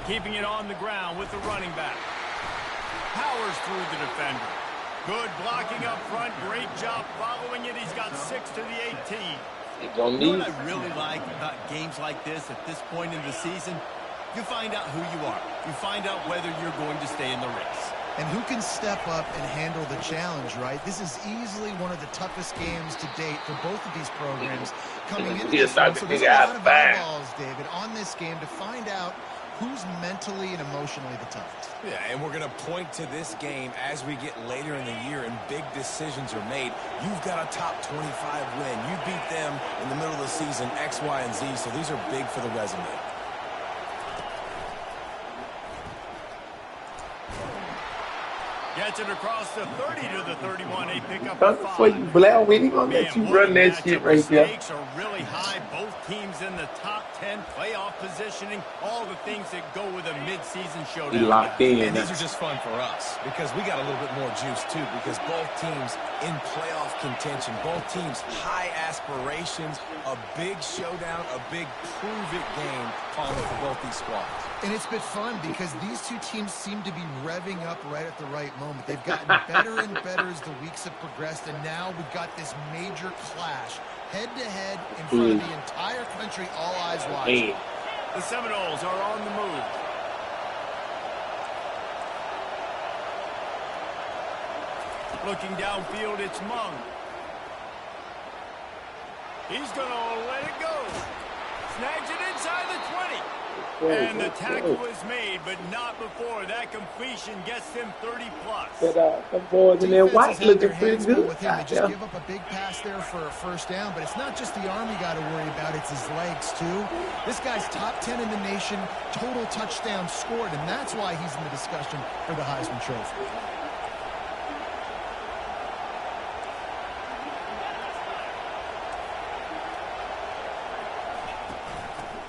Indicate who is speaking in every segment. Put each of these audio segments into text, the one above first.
Speaker 1: Keeping it on the ground with the running back. Powers through the defender. Good blocking up front. Great job following it. He's got 6 to the 18.
Speaker 2: You know what I really like about games like this at this point in the season? You find out who you are. You find out whether you're going to stay in the race.
Speaker 3: And who can step up and handle the challenge, right? This is easily one of the toughest games to date for both of these programs coming into this one. So there's a lot of eyeballs, David, on this game to find out who's mentally and emotionally the toughest.
Speaker 4: Yeah, and we're going to point to this game as we get later in the year and big decisions are made. You've got a top 25 win. You beat them in the middle of the season, X, Y, and Z, so these are big for the resume.
Speaker 1: Gets it across the 30 to the 31. A pickup
Speaker 5: of 5. For you, Blair, we ain't gonna let you run that shit right there.
Speaker 1: Stakes are really high. Both teams in the top 10, playoff positioning, all the things that go with a mid-season showdown.
Speaker 5: He locked in.
Speaker 4: And these are just fun for us because we got a little bit more juice too because both teams in playoff contention, both teams high aspirations, a big showdown, a big prove-it game calling for both these squads.
Speaker 3: And it's been fun because these two teams seem to be revving up right at the right moment. They've gotten better and better as the weeks have progressed, and now we've got this major clash, head-to-head in front of the entire country, all eyes watching.
Speaker 1: The Seminoles are on the move. Looking downfield, it's Mung. He's going to let it go. Snags it inside the 20. And the tackle is made, but not before. That completion gets them 30-plus.
Speaker 5: Them boys in there white looking pretty good.
Speaker 3: With him. They just give up a big pass there for a first down, but it's not just the arm you got to worry about, it's his legs, too. This guy's top 10 in the nation, total touchdowns scored, and that's why he's in the discussion for the Heisman Trophy.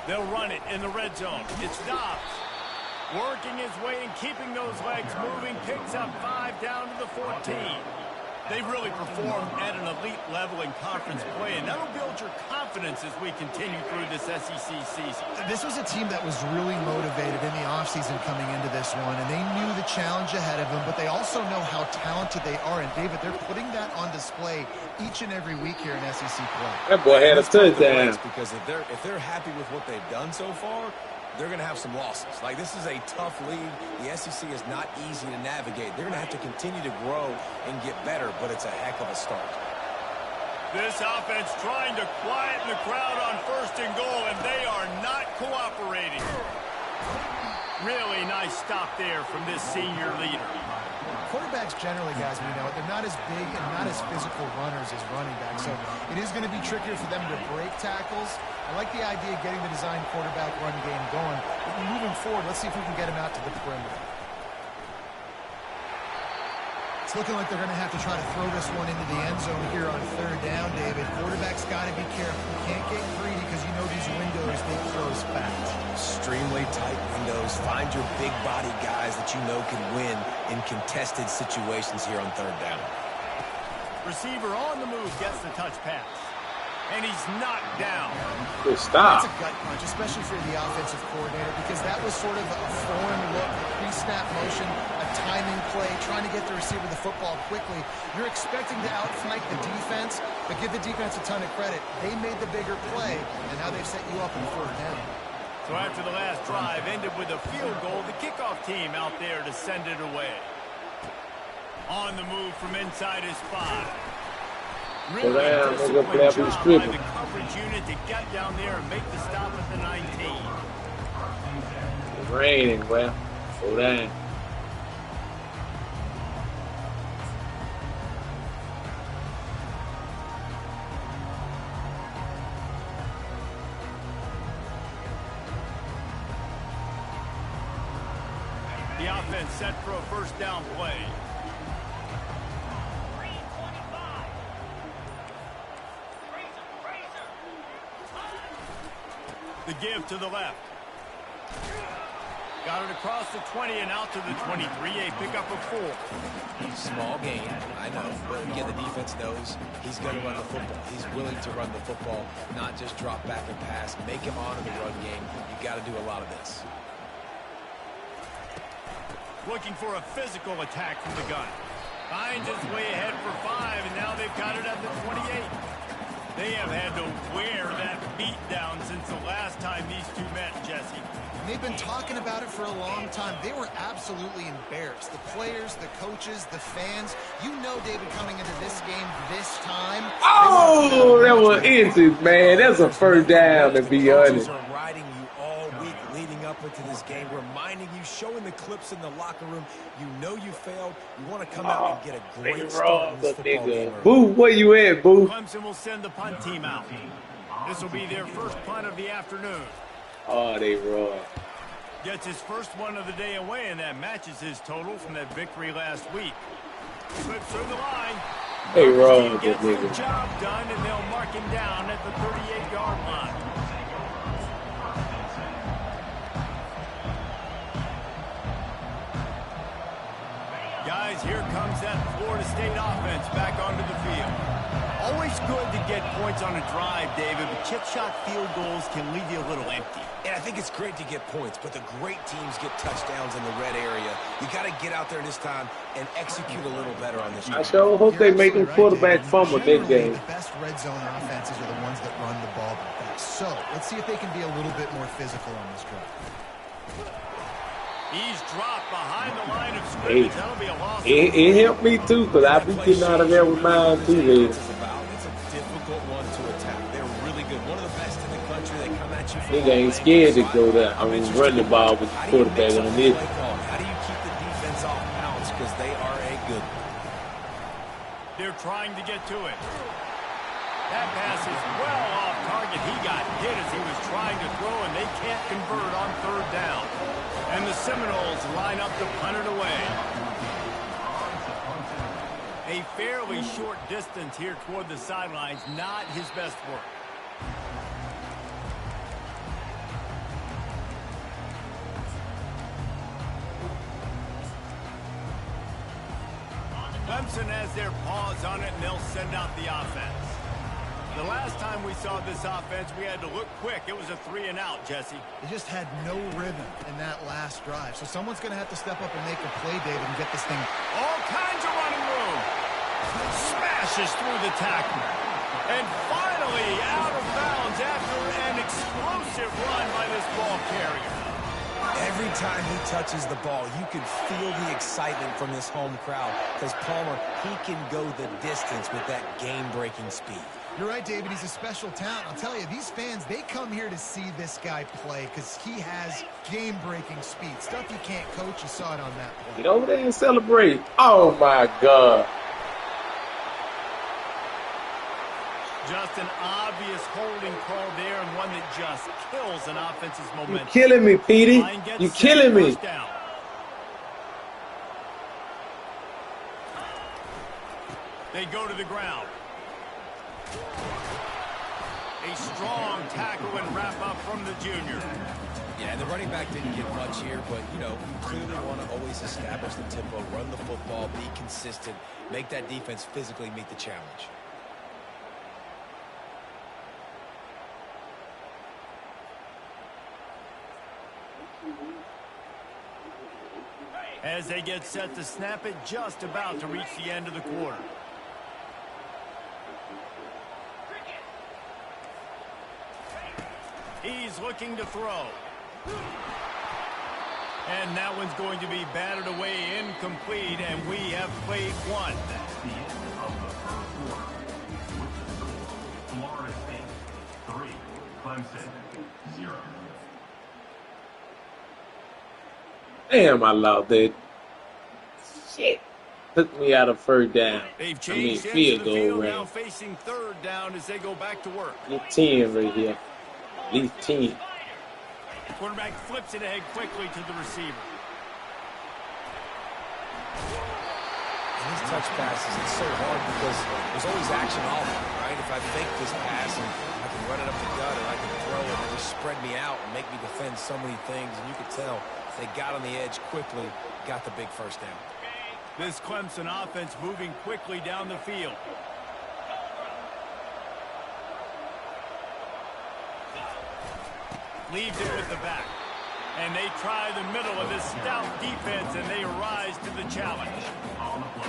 Speaker 1: They'll run it in the red zone. It's Dobbs. Working his way and keeping those legs moving. Picks up 5 down to the 14. They've really performed at an elite level in conference play, and that'll build your confidence as we continue through this SEC season.
Speaker 3: This was a team that was really motivated in the offseason coming into this one, and they knew the challenge ahead of them, but they also know how talented they are. And, David, they're putting that on display each and every week here in SEC play.
Speaker 5: That boy had a touchdown.
Speaker 4: Because if they're happy with what they've done so far, they're going to have some losses. Like, this is a tough league. The SEC is not easy to navigate. They're going to have to continue to grow and get better, but it's a heck of a start.
Speaker 1: This offense trying to quieten the crowd on 1st and goal, and they are not cooperating. Really nice stop there from this senior leader.
Speaker 3: Quarterbacks generally, guys, we know, they're not as big and not as physical runners as running backs, so it is going to be trickier for them to break tackles. I like the idea of getting the design quarterback run game going, but moving forward, let's see if we can get him out to the perimeter. It's looking like they're going to have to try to throw this one into the end zone here on 3rd down, David. Quarterback's got to be careful. You can't get greedy because you know these windows, they close fast.
Speaker 4: Extremely tight windows. Find your big body guys that you know can win in contested situations here on 3rd down.
Speaker 1: Receiver on the move gets the touch pass. And he's knocked down.
Speaker 5: Good stop.
Speaker 3: That's a gut punch, especially for the offensive coordinator, because that was sort of a foreign look, pre-snap motion, a timing play, trying to get the receiver the football quickly. You're expecting to outflank the defense, but give the defense a ton of credit. They made the bigger play, and now they've set you up in 3rd down.
Speaker 1: So after the last drive ended with a field goal, the kickoff team out there to send it away. On the move from inside his 5. Really disciplined job by the coverage unit to get down there and make the stop at the 19.
Speaker 5: It's raining, well, slow down.
Speaker 1: The offense set for a 1st down play. The give to the left. Got it across the 20 and out to the 23. A pickup of 4.
Speaker 4: Small gain, I know. But again, the defense knows he's going to run the football. He's willing to run the football, not just drop back and pass. Make him honor the run game. You got to do a lot of this.
Speaker 1: looking for a physical attack from the gun. Finds his way ahead for 5, and now they've got it at the 28. They have had to wear that beat down since the last time these two met, Jesse.
Speaker 3: They've been talking about it for a long time. They were absolutely embarrassed. The players, the coaches, the fans. You know, David, coming into this game this time.
Speaker 5: Oh, that was easy, man. That's a first down, to be honest.
Speaker 4: Are riding you all week leading up into this game, reminding you, showing the clips in the locker room. You know you failed. You want to come out and get a great start in this football game.
Speaker 5: Boo, where you at, Boo?
Speaker 1: Clemson will send the punt team out. This will be their first punt of the afternoon.
Speaker 5: Oh, they roll.
Speaker 1: Gets his first one of the day away, and that matches his total from that victory last week. Slips through the line.
Speaker 5: They roll,
Speaker 1: Gets the
Speaker 5: nigga.
Speaker 1: job done, and they'll mark him down at the 38-yard line. Guys, here comes that Florida State offense back onto the field. Always good to get points on a drive, David, but chip shot field goals can leave you a little empty.
Speaker 4: And I think it's great to get points, but the great teams get touchdowns in the red area. You got to get out there this time and execute a little better on this.
Speaker 5: I sure hope they make them quarterback fumble that game.
Speaker 3: The best red zone offenses are the ones that run the ball the best. So let's see if they can be a little bit more physical on this drive.
Speaker 1: He's dropped behind the line of scrimmage. That'll be a loss.
Speaker 5: It helped me, too, because I be getting out of there with mine, too, man.
Speaker 4: It's a difficult one to attack. They're really good. One of the best in the country. They come at you.
Speaker 5: Nigga ain't scared to go there. I mean, run the ball with the quarterback on this.
Speaker 4: How do you keep the defense off balance? Because they are a good one.
Speaker 1: They're trying to get to it. That pass is well off target. He got hit as he was trying to throw, and they can't convert on third down. And the Seminoles line up to punt it away. A fairly short distance here toward the sidelines. Not his best work. Clemson has their paws on it, and they'll send out the offense. The last time we saw this offense, we had to look quick. It was a 3-and-out, Jesse.
Speaker 3: They just had no rhythm in that last drive. So someone's going to have to step up and make a play, David, and get this thing.
Speaker 1: All kinds of running room. Smashes through the tackle. And finally out of bounds after an explosive run by this ball carrier.
Speaker 4: Every time he touches the ball, you can feel the excitement from this home crowd because Palmer, he can go the distance with that game-breaking speed.
Speaker 3: You're right, David. He's a special talent. I'll tell you, these fans, they come here to see this guy play because he has game-breaking speed. Stuff you can't coach. You saw it on that play.
Speaker 5: Get over there and celebrate. Oh, my God.
Speaker 1: Just an obvious holding call there, and one that just kills an offense's momentum.
Speaker 5: You killing me, Petey. You killing me.
Speaker 1: They go to the ground. A strong tackle and wrap up from the junior.
Speaker 4: Yeah, the running back didn't get much here, but, you know, you clearly want to always establish the tempo, run the football, be consistent, make that defense physically meet the challenge.
Speaker 1: As they get set to snap it, just about to reach the end of the quarter. He's looking to throw. And that one's going to be batted away incomplete, and we have played one.
Speaker 6: That's the end of the first quarter. Florida State 3, Clemson 0.
Speaker 5: Damn, I lost that. Shit. Took me out of third down.
Speaker 1: They've changed
Speaker 5: field
Speaker 1: the
Speaker 5: goal
Speaker 1: field
Speaker 5: range.
Speaker 1: now, facing third down as they go back to work.
Speaker 5: At least 10 right here. At least 10.
Speaker 1: Quarterback flips it ahead quickly to the receiver.
Speaker 4: And these touch passes, it's so hard because there's always action all over, right? If I fake this pass and I can run it up the gut or I can throw it and just spread me out and make me defend so many things, and you could tell they got on the edge quickly, got the big first down.
Speaker 1: This Clemson offense moving quickly down the field. Leaves it with the back. And they try the middle of this stout defense, and they rise to the challenge.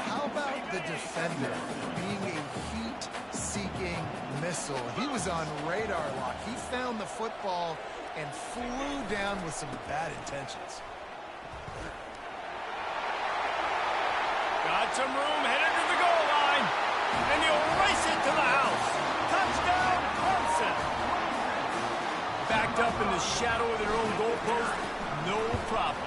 Speaker 3: How about the defender being a heat-seeking missile? He was on radar lock. He found the football and flew down with some bad intentions.
Speaker 1: Got some room, headed to the goal line, and he'll race it to the house. Touchdown, Clemson. Backed up in the shadow of their own goalpost, no problem.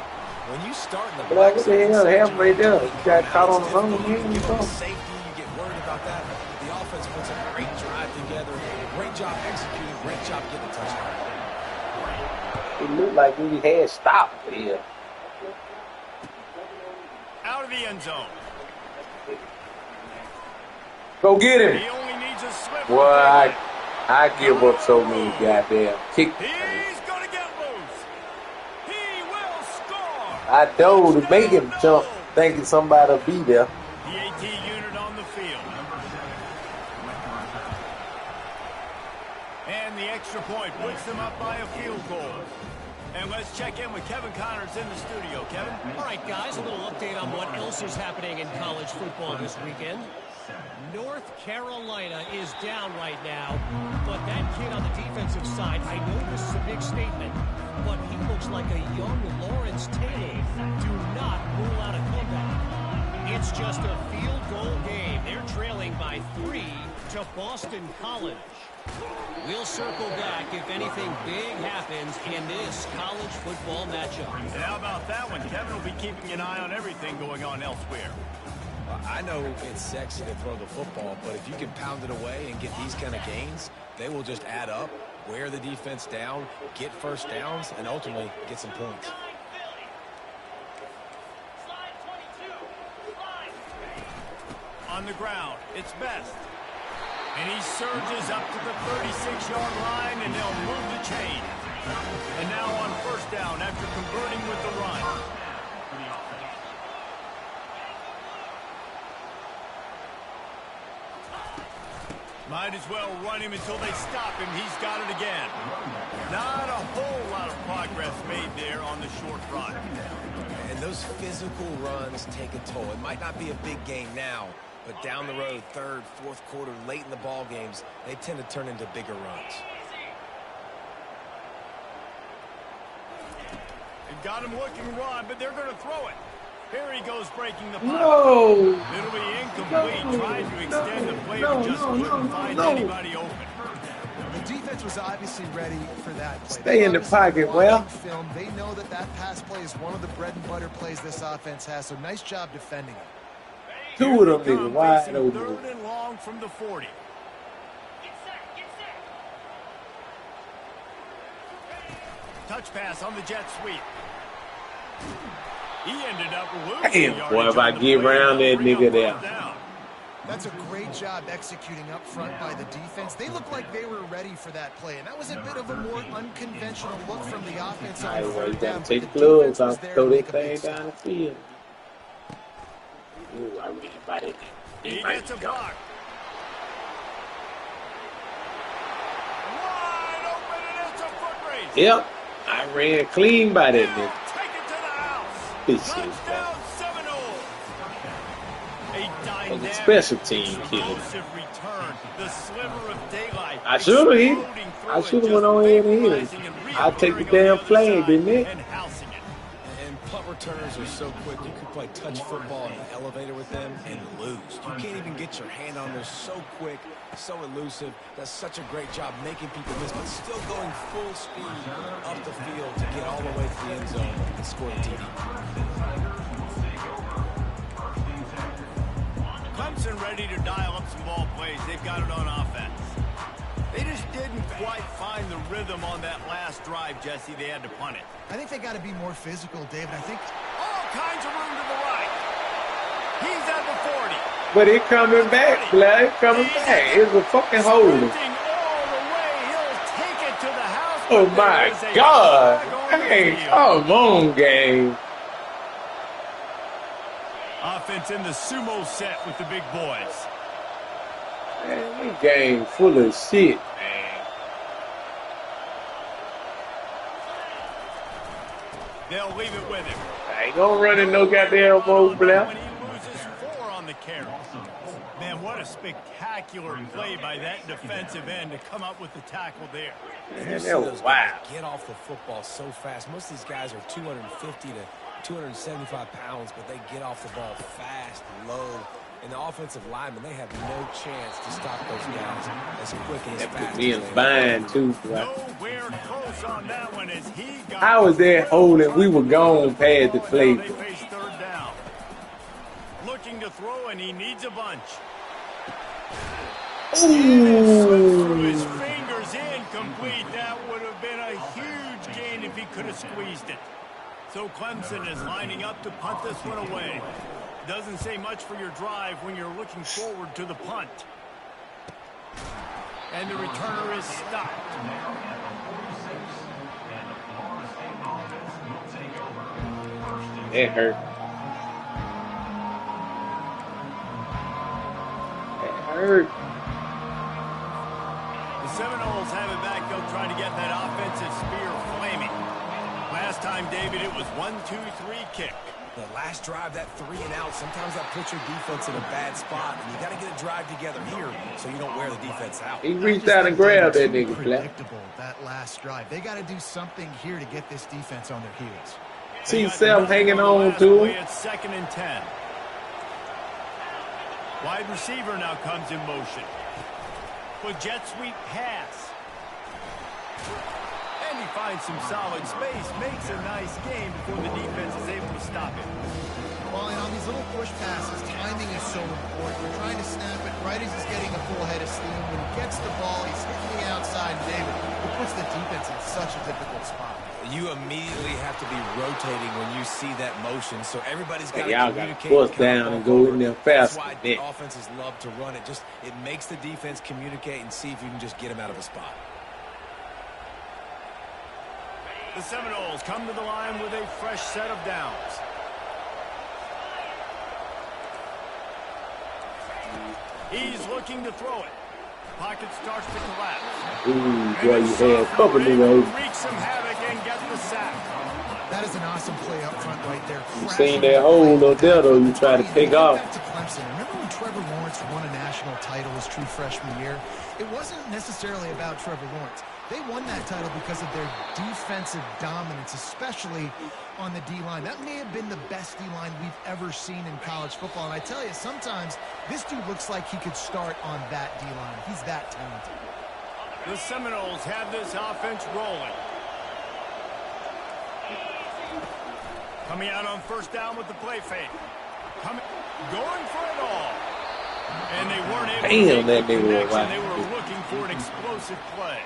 Speaker 4: When you start in the
Speaker 5: What
Speaker 4: box,
Speaker 5: the hell happened right there? He got caught on the run.
Speaker 4: you give up safety, you get worried about that. The offense puts a great drive together. Great job executing. Great job getting a touchdown.
Speaker 5: It looked like we had stopped here.
Speaker 1: Out of the end zone.
Speaker 5: Go get him.
Speaker 1: He only needs a slip.
Speaker 5: Boy, I give up so many goddamn kick.
Speaker 1: He's going to get loose. He will score.
Speaker 5: I know to make him jump, thinking somebody will be there.
Speaker 1: The AT unit on the field. And the extra point puts them up by a field goal. And let's check in with Kevin Connors in the studio. Kevin?
Speaker 7: All right, guys, a little update on what else is happening in college football this weekend. North Carolina is down right now, but that kid on the defensive side, I know this is a big statement, but he looks like a young Lawrence Taylor. Do not rule out a comeback. It's just a field goal game. They're trailing by 3 to Boston College. We'll circle back if anything big happens in this college football matchup.
Speaker 1: And how about that one? Kevin will be keeping an eye on everything going on elsewhere.
Speaker 4: I know it's sexy to throw the football, but if you can pound it away and get these kind of gains, they will just add up, wear the defense down, get first downs, and ultimately get some points.
Speaker 1: On the ground, it's Best. And he surges up to the 36-yard line, and they'll move the chain. And now on first down after converting with the run. Might as well run him until they stop him. He's got it again. Not a whole lot of progress made there on the short run.
Speaker 4: And those physical runs take a toll. It might not be a big game now, but down the road, third, fourth quarter, late in the ball games, they tend to turn into bigger runs.
Speaker 1: They've got him looking run, but they're going to throw it. Here he goes breaking the pocket.
Speaker 5: No.
Speaker 1: It'll be incomplete. Trying to extend the play, but just couldn't find anybody open.
Speaker 3: The defense was obviously ready for that play.
Speaker 5: Stay in the pocket, well.
Speaker 3: Film, they know that that pass play is one of the bread and butter plays this offense has, so nice job defending it.
Speaker 5: Two of them niggas wide
Speaker 1: Facing
Speaker 5: open.
Speaker 1: third and long from the 40. Touch pass on the jet sweep. He ended up losing
Speaker 5: Damn, boy, if I get around that nigga there.
Speaker 3: That's a great job executing up front by the defense. They looked like they were ready for that play, and that was a bit of a more unconventional look from the offense on third down.
Speaker 5: Take the gloves off, throw that thing down the field. Ooh, I ran by it.
Speaker 1: He gets a block. Wide open, and it's a foot race.
Speaker 5: Yep, I ran clean by that nigga.
Speaker 1: Take it to the house.
Speaker 5: This shit,
Speaker 1: Touchdown, 7-0. A dynamic,
Speaker 5: special team kid.
Speaker 1: explosive return. The sliver of daylight.
Speaker 5: I should have hit.
Speaker 1: exploding through
Speaker 5: I
Speaker 1: it,
Speaker 5: should have
Speaker 1: just
Speaker 5: went on ahead and hit
Speaker 1: vaporizing
Speaker 5: him.
Speaker 1: and
Speaker 5: I'll take the
Speaker 1: reappearing
Speaker 5: damn
Speaker 1: on the
Speaker 5: flag,
Speaker 1: other
Speaker 5: didn't
Speaker 1: side
Speaker 5: it?
Speaker 1: and housing it.
Speaker 4: And punt returners are so quick. You could play touch football in the elevator with them and lose. You can't even get your hand on them. So quick, so elusive. Does such a great job making people miss, but still going full speed up the field to get all the way to the end zone and score the TD.
Speaker 1: Clemson ready to dial up some ball plays. They've got it on offense. They just didn't quite find the rhythm on that last drive, Jesse. They had to punt it.
Speaker 3: I think they got to be more physical, David. I think
Speaker 1: All kinds of room to the right. He's at the 40.
Speaker 5: But it coming back, blood. It coming back. It's a fucking holding.
Speaker 1: Sprinting all the way. He'll take it to the house.
Speaker 5: Oh
Speaker 1: but
Speaker 5: my
Speaker 1: there is a
Speaker 5: God.
Speaker 1: flag on the
Speaker 5: Hey,
Speaker 1: field.
Speaker 5: come on, game.
Speaker 1: Offense in the sumo set with the big boys.
Speaker 5: Man, this game full of shit, man.
Speaker 1: They'll leave it with him.
Speaker 5: I ain't gonna run in no goddamn mode, Blair.
Speaker 1: When he loses 4 on the carry. Man, what a spectacular play by that defensive end to come up with the tackle there.
Speaker 5: Man, that was wild.
Speaker 4: Get off the football so fast. Most of these guys are 250 to 275 pounds, but they get off the ball fast, low. And the offensive linemen, they have no chance to stop those guys as quick and as
Speaker 5: That
Speaker 4: fast
Speaker 5: put me
Speaker 4: as
Speaker 5: in
Speaker 4: they are.
Speaker 5: bind, too, bro.
Speaker 1: Nowhere close on that one as he got.
Speaker 5: How was that holding? We were gone past the play.
Speaker 1: They face 3rd down. Looking to throw, and he needs a bunch. Through his fingers, incomplete. That would have been a huge gain if he could have squeezed it. So Clemson is lining up to punt this one away. Doesn't say much for your drive when you're looking forward to the punt. And the returner is stopped.
Speaker 5: It hurt. It hurt.
Speaker 1: The Seminoles have it back. They'll try to get that offensive spear flaming. Last time, David, it was 1-2-3 kick.
Speaker 4: The last drive, that 3 and out, sometimes that puts your defense in a bad spot. And you got to get a drive together here so you don't wear the defense out.
Speaker 5: He reached out and grabbed that nigga, Blair.
Speaker 3: Predictable, that last drive. They got to do something here to get this defense on their heels.
Speaker 5: See Sam hanging on to him.
Speaker 1: It's 2nd and 10. Wide receiver now comes in motion. With jet sweep pass. And he finds some solid space. Makes a nice game before the defense is able to stop it.
Speaker 3: Well, and on these little push passes, timing is so important. You're trying to snap it right as he's getting a full head of steam. When he gets the ball, he's hitting the outside. David, it puts the defense in such a difficult spot.
Speaker 4: You immediately have to be rotating when you see that motion, so everybody's got to
Speaker 5: Y'all got to
Speaker 4: communicate.
Speaker 5: force down and go in there fast.
Speaker 4: That's why the offenses love to run it. Just it makes the defense communicate and see if you can just get them out of a spot.
Speaker 1: The Seminoles come to the line with a fresh set of downs. He's looking to throw it. Pocket starts to collapse.
Speaker 5: Ooh, boy, you had company, though.
Speaker 1: Wreak some havoc and get the sack.
Speaker 3: That is an awesome play up front right there.
Speaker 5: You seen that hole up there, though. You try to pick off.
Speaker 3: Back to Clemson. Remember when Trevor Lawrence won a national title his true freshman year? It wasn't necessarily about Trevor Lawrence. They won that title because of their defensive dominance, especially on the D-line. That may have been the best D-line we've ever seen in college football. And I tell you, sometimes this dude looks like he could start on that D-line. He's that talented.
Speaker 1: The Seminoles have this offense rolling. Coming out on 1st down with the play fake. Going for it all. And they weren't able to make the connection. They were looking for an explosive play.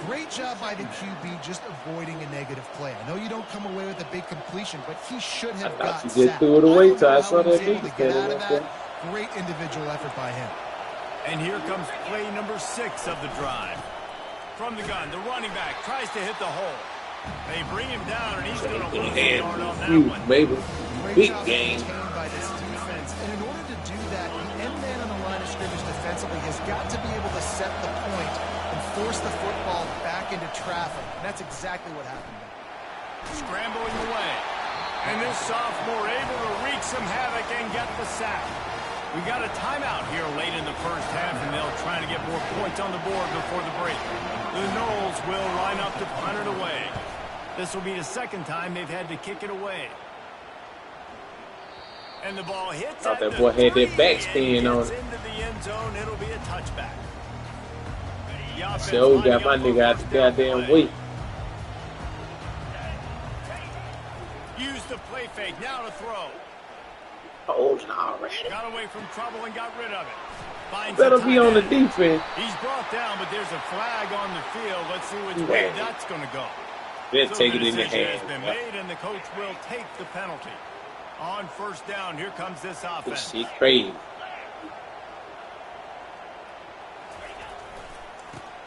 Speaker 3: Great job by the QB just avoiding a negative play. I know you don't come away with a big completion, but he should have got
Speaker 5: you just
Speaker 3: sacked.
Speaker 5: threw it away till I
Speaker 3: I
Speaker 5: saw
Speaker 3: don't know how
Speaker 5: that
Speaker 3: he was able
Speaker 5: big
Speaker 3: to get out of
Speaker 5: standing
Speaker 3: that. Great individual effort by him.
Speaker 1: And here comes play number 6 of the drive. From the gun, the running back tries to hit the hole. They bring him down, and he's going to lose a yard on that one.
Speaker 5: Baby.
Speaker 3: Great
Speaker 5: Big
Speaker 3: job
Speaker 5: game.
Speaker 3: maintained by this defense. And in order to do that, the end man on the line of scrimmage defensively has got to be able to set the point and force the football back into traffic. And that's exactly what happened there.
Speaker 1: Scrambling away. And this sophomore able to wreak some havoc and get the sack. We got a timeout here late in the first half, and they'll try to get more points on the board before the break. The Noles will line up to punt it away. This will be the 2nd time they've had to kick it away. And the ball hits
Speaker 5: Thought
Speaker 1: at
Speaker 5: that boy had that
Speaker 1: the 3,
Speaker 5: backspin
Speaker 1: and
Speaker 5: on
Speaker 1: gets
Speaker 5: it.
Speaker 1: into the end zone. It'll be a touchback. The offense
Speaker 5: Joe got
Speaker 1: lining
Speaker 5: my
Speaker 1: up
Speaker 5: nigga
Speaker 1: for
Speaker 5: out the
Speaker 1: first down
Speaker 5: goddamn
Speaker 1: play.
Speaker 5: way.
Speaker 1: Use the play fake. Now to throw.
Speaker 5: Holding already.
Speaker 1: Got away from trouble and got rid of it. Finds
Speaker 5: Better
Speaker 1: the
Speaker 5: be on the
Speaker 1: tight end.
Speaker 5: defense.
Speaker 1: He's brought down, but there's a flag on the field. Let's see which way that's going to go.
Speaker 5: Let's
Speaker 1: So
Speaker 5: take it in the
Speaker 1: decision
Speaker 5: hand.
Speaker 1: has been made, and the coach will take the penalty. On 1st down, here comes this
Speaker 5: This
Speaker 1: offense.
Speaker 5: shit crazy.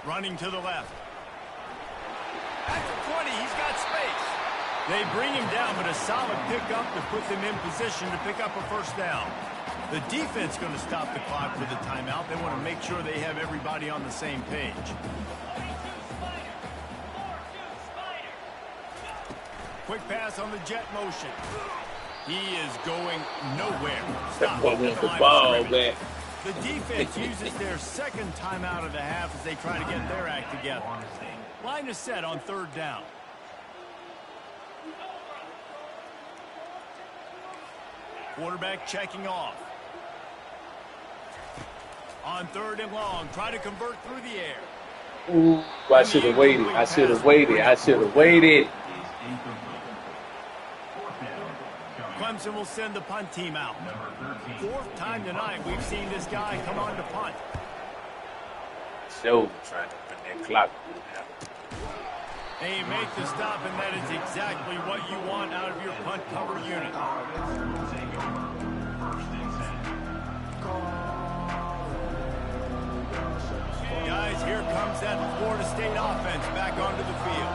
Speaker 1: Running to the left. At the 20, he's got space. They bring him down, but a solid pickup to put them in position to pick up a 1st down. The defense going to stop the clock with a timeout. They want to make sure they have everybody on the same page. Quick pass on the jet motion. He is going nowhere.
Speaker 5: That
Speaker 1: Stop
Speaker 5: boy
Speaker 1: at
Speaker 5: wants
Speaker 1: the
Speaker 5: the
Speaker 1: line of
Speaker 5: ball
Speaker 1: scrimmage.
Speaker 5: back.
Speaker 1: The defense uses their second timeout of the half as they try to get their act together. Line is set on third down. Quarterback checking off. On third and long, try to convert through the air.
Speaker 5: Ooh, I should have waited. I should have waited. I should have waited.
Speaker 1: Clemson will send the punt team out. Fourth time tonight we've seen this guy come on to punt.
Speaker 5: Show trying to run that clock.
Speaker 1: They make the stop, and that is exactly what you want out of your punt cover unit. Guys, here comes that Florida State offense back onto the field.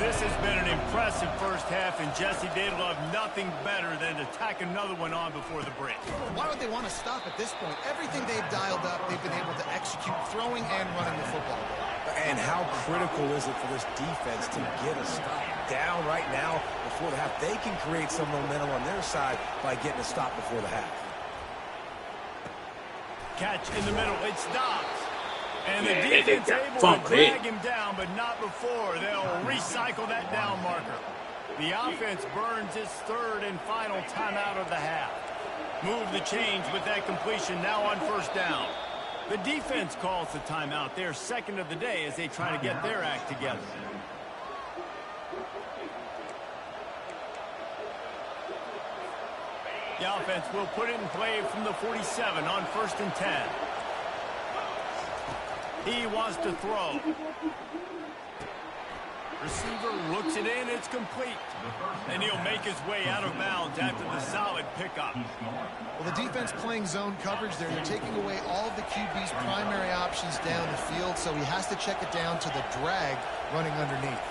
Speaker 1: This has been an impressive first half, and Jesse, they'd love nothing better than to tack another one on before the break.
Speaker 3: Why would they want to stop at this point? Everything they've dialed up, they've been able to execute throwing and running the football.
Speaker 4: And how critical is it for this defense to get a stop down right now before the half? They can create some momentum on their side by getting a stop before the half.
Speaker 1: Catch in the middle. It stops. And the
Speaker 5: Yeah,
Speaker 1: defense
Speaker 5: they
Speaker 1: able
Speaker 5: got
Speaker 1: to drag him down, but not before. They'll recycle that down marker. The offense burns its third and final timeout of the half. Move the chains with that completion now on first down. The defense calls the timeout, their second of the day, as they try to get their act together. The offense will put it in play from the 47 on first and 10. He wants to throw. Receiver looks it in, it's complete. And he'll make his way out of bounds after the solid pickup.
Speaker 3: Well, the defense playing zone coverage there. They're taking away all of the QB's primary options down the field, so he has to check it down to the drag running underneath.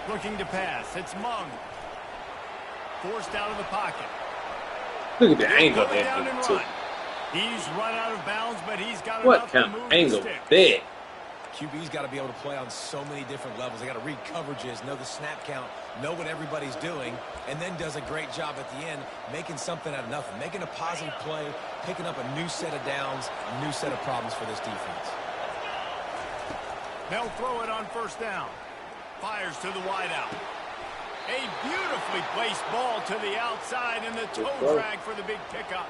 Speaker 1: Looking to pass. It's Mung. Forced out of the pocket.
Speaker 5: Look at the angle
Speaker 1: Going down
Speaker 5: there,
Speaker 1: and
Speaker 5: too.
Speaker 1: run. He's run out of bounds, but he's got
Speaker 5: What
Speaker 1: enough to
Speaker 5: kind
Speaker 1: move
Speaker 5: of
Speaker 1: the
Speaker 5: angle
Speaker 1: sticks.
Speaker 5: there?
Speaker 4: QB's got to be able to play on so many different levels. They got to read coverages, know the snap count, know what everybody's doing, and then does a great job at the end making something out of nothing, making a positive play, picking up a new set of downs, a new set of problems for this defense.
Speaker 1: They'll throw it on first down. Fires to the wideout. A beautifully placed ball to the outside, and the toe drag for the big pickup.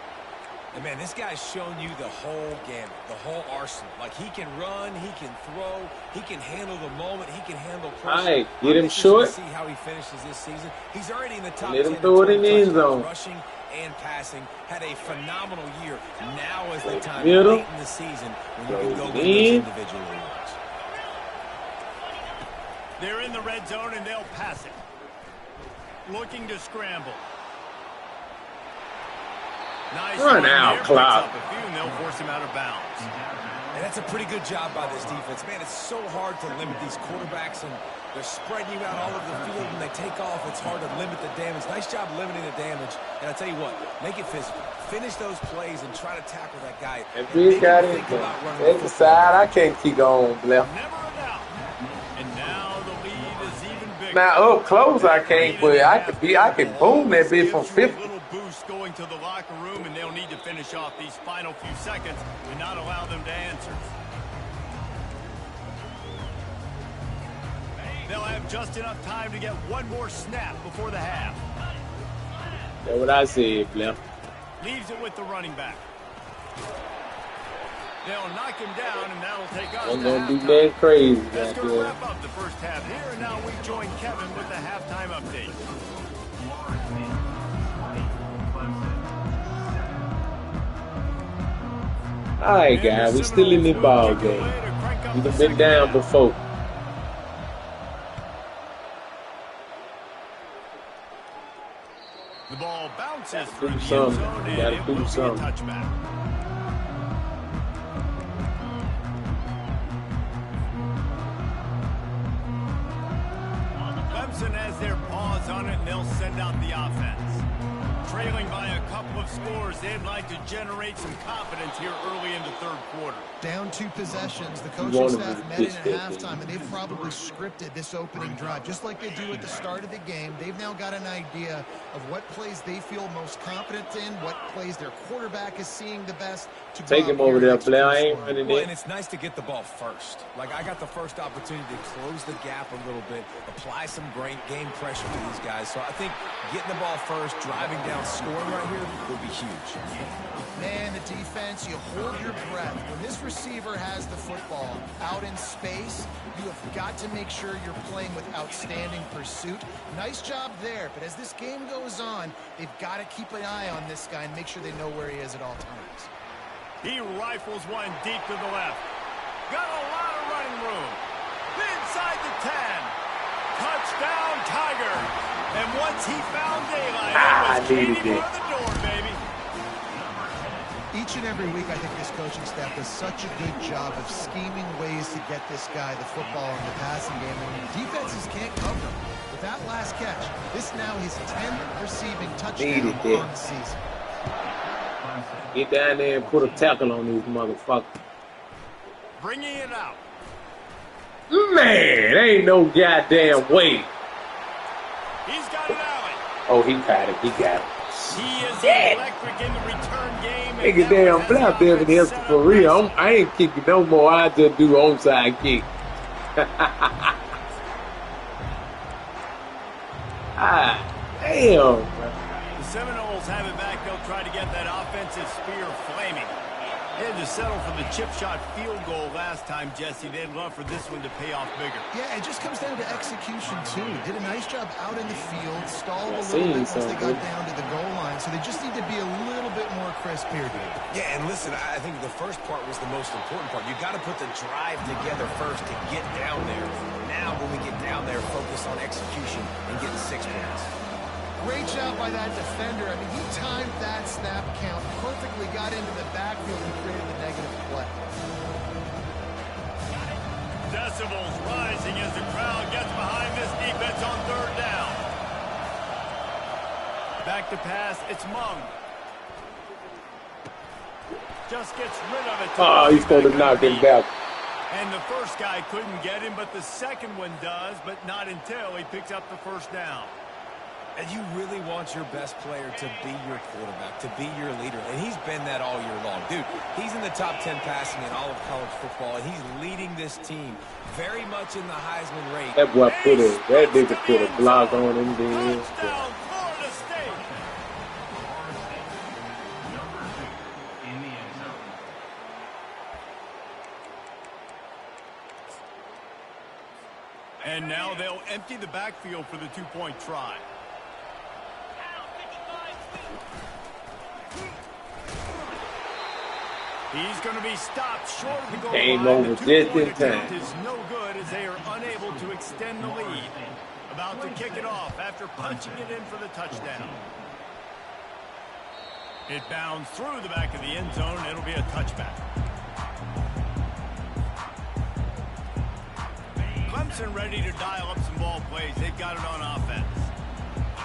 Speaker 4: And, man, this guy's shown you the whole gamut, the whole arsenal. Like, he can run, he can throw, he can handle the moment, he can handle pressure.
Speaker 5: All right, get him short.
Speaker 4: See how he finishes this season. He's already in the top
Speaker 5: Let
Speaker 4: 10
Speaker 5: him throw it in the end
Speaker 4: touchdowns,
Speaker 5: zone.
Speaker 4: rushing and passing. Had a phenomenal year. Now is the time
Speaker 5: Middle.
Speaker 4: late in the season when you can go
Speaker 5: Throw
Speaker 4: get
Speaker 5: it
Speaker 4: those
Speaker 5: in.
Speaker 4: individual awards.
Speaker 1: They're in the red zone, and they'll pass it. Looking to scramble. Nice
Speaker 5: Run
Speaker 1: run
Speaker 5: out,
Speaker 1: there,
Speaker 5: clock.
Speaker 1: picks up a few, and they'll force him out of bounds.
Speaker 4: And that's a pretty good job by this defense. Man, it's so hard to limit these quarterbacks, and they're spreading you out all over the field. When they take off, it's hard to limit the damage. Nice job limiting the damage. And I tell you what, make it physical. Finish those plays and try to tackle that guy.
Speaker 5: And
Speaker 4: And
Speaker 5: we
Speaker 4: make
Speaker 5: got
Speaker 4: him
Speaker 5: it.
Speaker 4: think about running the
Speaker 5: Take the
Speaker 4: football.
Speaker 5: side. I can't keep going, Blair.
Speaker 1: Never a doubt. And now the lead is even bigger.
Speaker 5: Now up close, I can't, but I can boom that bitch from
Speaker 1: Gives you a
Speaker 5: 50.
Speaker 1: little boost going to the locker room, and they'll need to finish off these final few seconds and not allow them to answer. They'll have just enough time to get one more snap before the half.
Speaker 5: That's what I said, Blair.
Speaker 1: Leaves it with the running back. They'll knock him down, and that'll take us
Speaker 5: I'm
Speaker 1: to
Speaker 5: gonna do
Speaker 1: halftime.
Speaker 5: that crazy,
Speaker 1: That's going to
Speaker 5: goddamn.
Speaker 1: wrap up the first half here, and now we join Kevin with the halftime update.
Speaker 5: All right, guys, we still in the ball game. We've been down before.
Speaker 1: The ball bounces
Speaker 5: Do
Speaker 1: through the end
Speaker 5: something.
Speaker 1: zone,
Speaker 5: You
Speaker 1: and
Speaker 5: gotta
Speaker 1: it
Speaker 5: do
Speaker 1: will be a
Speaker 5: something.
Speaker 1: touchback. Clemson has their paws on it, and they'll send out the offense. Trailing by a couple. couple of scores they'd like to generate some confidence here early in the third quarter.
Speaker 3: Down 2 possessions, the coaching staff met in at halftime, and they've probably scripted this opening drive. Just like they do at the start of the game, they've now got an idea of what plays they feel most confident in, what plays their quarterback is seeing the best. To
Speaker 5: take him over there, Blair. I ain't running
Speaker 4: well,
Speaker 5: it.
Speaker 4: And it's nice to get the ball first. Like, I got the first opportunity to close the gap a little bit, apply some great game pressure to these guys. So I think getting the ball first, driving down, scoring right here will be huge.
Speaker 3: Man, the defense, you hold your breath. When this receiver has the football out in space, you have got to make sure you're playing with outstanding pursuit. Nice job there, but as this game goes on, they've got to keep an eye on this guy and make sure they know where he is at all times.
Speaker 1: He rifles one deep to the left. Got a lot of running room. Inside the 10. Touchdown, Tiger. And once he found daylight, it was Katie for the door, baby.
Speaker 3: Each and every week, I think this coaching staff does such a good job of scheming ways to get this guy the football in the passing game. And defenses can't cover him. With that last catch, this now his 10th receiving touchdown on the season.
Speaker 5: Get down there and put a tackle on these motherfuckers.
Speaker 1: Bringing it out.
Speaker 5: Man, ain't no goddamn way.
Speaker 1: He's got it, Allen.
Speaker 5: Oh, he got it. He got it.
Speaker 1: He is electric in the return game.
Speaker 5: Nigga, damn, Black Devin Hester for real. I ain't kicking no more. I just do onside kick. Damn, bro.
Speaker 1: The Seminoles have it back. They'll try to get that offensive spear flaming. They had to settle for the chip shot field goal last time, Jesse. They'd love for this one to pay off bigger.
Speaker 3: Yeah, it just comes down to execution, too. Did a nice job out in the field, stalled a little bit once they got down to the goal line, so they just need to be a little bit more crisp here, David.
Speaker 4: Yeah, and listen, I think the first part was the most important part. You got to put the drive together first to get down there. Now, when we get down there, focus on execution and getting 6 points.
Speaker 3: Great job by that defender. I mean, he timed that snap count perfectly, got into the backfield and created the negative play.
Speaker 1: Decibels rising as the crowd gets behind this defense on third down. Back to pass, it's Mung. Just gets rid of it.
Speaker 5: Oh, he's supposed to knock him back.
Speaker 1: And the first guy couldn't get him, but the second one does, but not until he picks up the first down.
Speaker 4: And you really want your best player to be your quarterback, to be your leader. And he's been that all year long. Dude, he's in the top 10 passing in all of college football, and he's leading this team very much in the Heisman race.
Speaker 5: That boy that nigga put a block on him then.
Speaker 1: Touchdown, Florida State.
Speaker 6: In the end zone.
Speaker 1: And now they'll empty the backfield for the two-point try. He's going to be stopped short of the goal line.
Speaker 5: Game over
Speaker 1: The
Speaker 5: just
Speaker 1: two-point
Speaker 5: in time.
Speaker 1: attempt is no good as they are unable to extend the lead. About to kick it off after punching it in for the touchdown. It bounds through the back of the end zone. It'll be a touchback. Clemson ready to dial up some ball plays. They've got it on offense.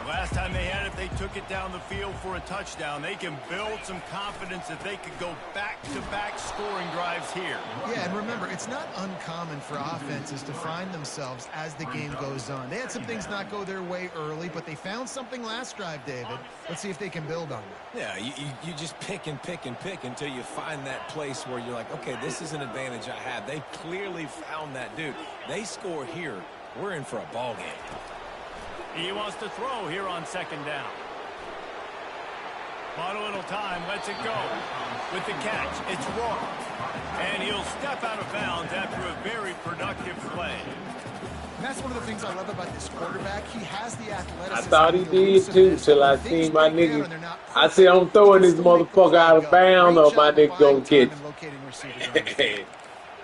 Speaker 1: Last time they had it, they took it down the field for a touchdown. They can build some confidence that they could go back-to-back scoring drives here.
Speaker 3: Yeah, and remember, it's not uncommon for offenses to find themselves as the game goes on. They had some things not go their way early, but they found something last drive, David. Let's see if they can build on it.
Speaker 4: Yeah, you just pick and pick and pick until you find that place where you're like, okay, this is an advantage I have. They clearly found that, dude. They score here, we're in for a ball game.
Speaker 1: He wants to throw here on second down. Bought a little time, lets it go. With the catch, it's Rourke. And he'll step out of bounds after a very productive play.
Speaker 3: And that's one of the things I love about this quarterback. He has the athleticism.
Speaker 5: I thought he did too till I seen my nigga. I said I'm throwing this motherfucker out of bounds or my nigga gonna catch.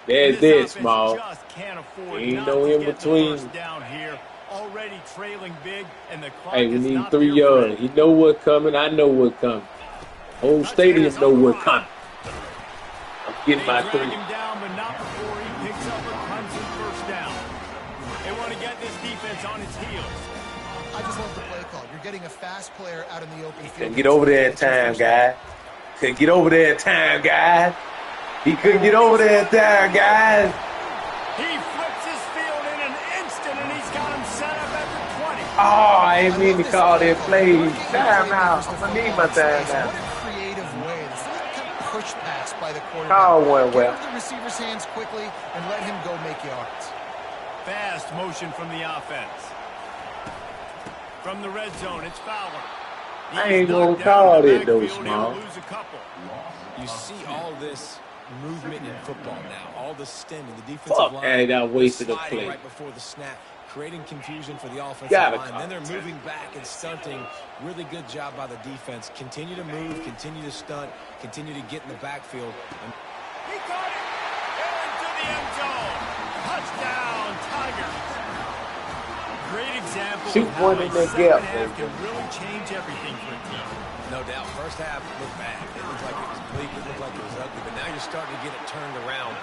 Speaker 5: There's this, small. Ain't no in between.
Speaker 1: Down here, already trailing big, and the clock
Speaker 5: Hey, we
Speaker 1: is
Speaker 5: need
Speaker 1: not
Speaker 5: 3
Speaker 1: their
Speaker 5: yards.
Speaker 1: friend.
Speaker 5: He know what's coming. I know what's coming. Whole stadium know what's coming. I'm getting my
Speaker 1: They
Speaker 5: 3.
Speaker 1: drag him down, but not before he picks up a Clemson first down. They want to get this defense on its heels.
Speaker 3: I just love the play call. You're getting a fast player out in the open field.
Speaker 5: Couldn't get over there in time, guys. Couldn't get over there in time, guys. He couldn't get over there in time, guys.
Speaker 1: He flips his field in an instant, and he's got him set up at the 20.
Speaker 5: Oh, I ain't mean to call that play. Time out. I'm going to need my time now.
Speaker 3: What a creative way. This kind of push pass by the quarterback.
Speaker 5: Call one well.
Speaker 3: Get the receiver's hands quickly and let him go make yards.
Speaker 1: Fast motion from the offense. From the red zone, it's Fowler.
Speaker 5: I ain't gonna call it though, Small.
Speaker 4: You see all this movement in football now, all the stemming, the defensive
Speaker 5: Fuck,
Speaker 4: line,
Speaker 5: hey, that wasted a
Speaker 4: sliding
Speaker 5: play.
Speaker 4: right before the snap, creating confusion for the offensive
Speaker 5: Gotta
Speaker 4: line.
Speaker 5: call
Speaker 4: Then they're
Speaker 5: it.
Speaker 4: moving back and stunting. Really good job by the defense. Continue to move, continue to stunt, continue to get in the backfield. And
Speaker 1: He got it. Into the end zone. Touchdown, Tigers. Great example
Speaker 5: Shoot
Speaker 1: of how
Speaker 5: one
Speaker 1: a
Speaker 5: in that
Speaker 1: second
Speaker 5: gap,
Speaker 1: half
Speaker 5: baby.
Speaker 1: can really change everything for a team.
Speaker 4: no doubt, first half looked bad. It looked like it was bleak. It looked like it was ugly. But now you're starting to get it turned around.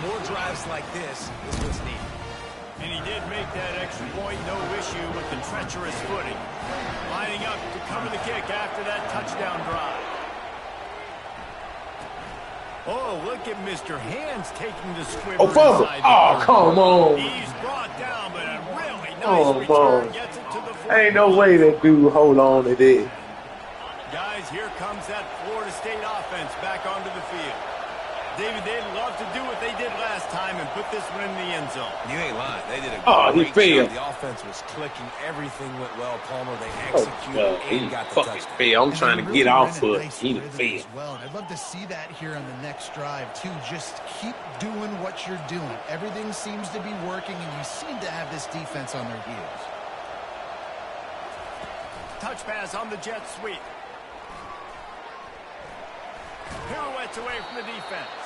Speaker 4: More drives like this is what's needed.
Speaker 1: And he did make that extra point, no issue with the treacherous footing. Lining up to cover the kick after that touchdown drive. Oh, look at Mr. Hands taking the squib.
Speaker 5: Oh, fumble. Oh, come on.
Speaker 1: He's brought down, but a really nice
Speaker 5: Oh,
Speaker 1: return
Speaker 5: man.
Speaker 1: gets it to the 40.
Speaker 5: Ain't no way that dude hold on to this.
Speaker 1: Guys, here comes that Florida State offense back onto the field. David, they'd love to do what they did last time and put this one in the end zone.
Speaker 4: You ain't lying. They did a
Speaker 5: He
Speaker 4: great
Speaker 5: failed.
Speaker 4: job. The offense was clicking. Everything went well. Palmer, they
Speaker 5: Oh,
Speaker 4: executed
Speaker 5: he
Speaker 4: and got the
Speaker 5: fucking
Speaker 4: touchdown.
Speaker 5: failed. I'm
Speaker 3: And
Speaker 5: trying
Speaker 3: they
Speaker 5: to
Speaker 3: really
Speaker 5: get off
Speaker 3: ran a
Speaker 5: foot.
Speaker 3: nice
Speaker 5: He
Speaker 3: rhythm
Speaker 5: failed.
Speaker 3: as well. And I'd love to see that here on the next drive, too. Just keep doing what you're doing. Everything seems to be working, and you seem to have this defense on their heels.
Speaker 1: Touch pass on the jet sweep. Pirouettes away from the defense.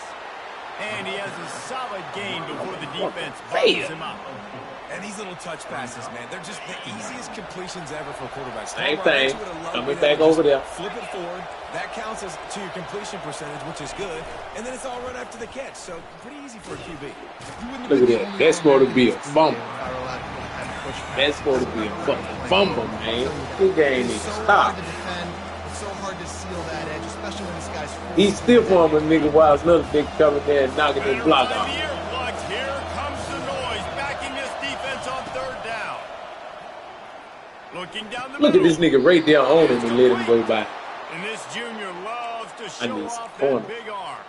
Speaker 1: And he has a solid gain before the defense bubbles him up.
Speaker 4: And these little touch passes, man, they're just the easiest completions ever for quarterbacks.
Speaker 5: Same
Speaker 4: Palmer, I bet
Speaker 5: thing.
Speaker 4: you would have loved
Speaker 5: Coming
Speaker 4: being
Speaker 5: back
Speaker 4: able to
Speaker 5: over there.
Speaker 4: just flip it forward. That counts as to your completion percentage, which is good. And then it's all run after the catch. So pretty easy for a QB.
Speaker 5: Look at that. That's supposed to be a fumble. That's supposed to be a fucking fumble, man. This game needs to stop.
Speaker 3: It's so hard to seal that edge, especially when this guy's
Speaker 5: He's still forming nigga while another nigga coming there and knocking his block
Speaker 1: Better
Speaker 5: off.
Speaker 1: time the earplugs. Here comes the noise, backing this defense on third down. Looking down the
Speaker 5: Look at
Speaker 1: middle.
Speaker 5: this nigga right there on him and let him go by.
Speaker 1: And this junior loves to
Speaker 5: I
Speaker 1: show
Speaker 5: need some
Speaker 1: off
Speaker 5: corner.
Speaker 1: that big arm.